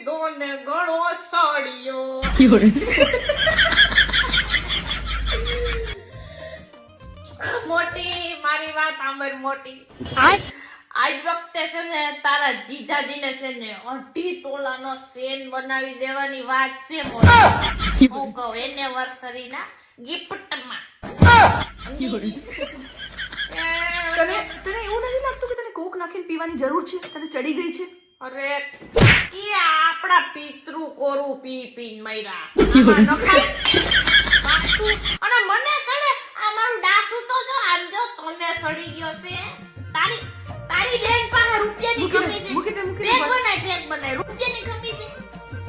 લીધો ને ગળો સળિયો. મોટી મારી વાત સાંભળ મોટી. આજ વખતે છે ને તારા જીજાજીને છે ને 2.5 તોલાનો ચેન બનાવી દેવાની વાત છે મોટી. હું કહું એનિવર્સરી ના ગિફ્ટમાં. તને એવું નથી લાગતું કે તને કોક નાખીને પીવાની જરૂર છે? તને ચડી ગઈ છે? અરે કે આપડા પિતૃ કોરું પી પીન મર્યા. આમાં નખાય. અને મને કડે આ મારું ડાસુ તો જો આમ જો તને સડી ગયો છે. તારી બેન પાસે રૂપિયાની કમી છે. પેક બનાય રૂપિયાની કમી છે.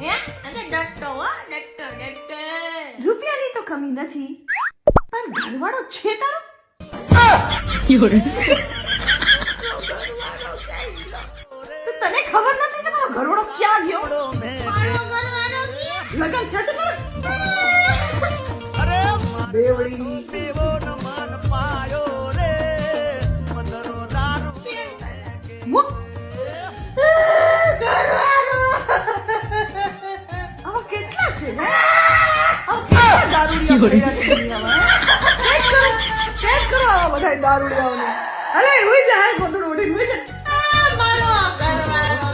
હે અને ડટ્ટો હો ડટ્ટો. રૂપિયાની તો કમી નથી, પણ ઘરવાળો છે તારો. તો તને ખબર નથી કે તારો ઘરવાળો ક્યાં ગયો? મારો ઘરવાળો ગયો. લગન થયા છે તારા? બેવડી મુક. આવા કેટલા છે ને? આવા કેટલા દારૂડિયા પડ્યા છે દુનિયામાં? ચેક કરો આવા બધા દારૂડિયાઓને. અરે ઉઈ જા, હાય ગોદડું ઉડીને ઉઈ જા. મારો ઘરવાળો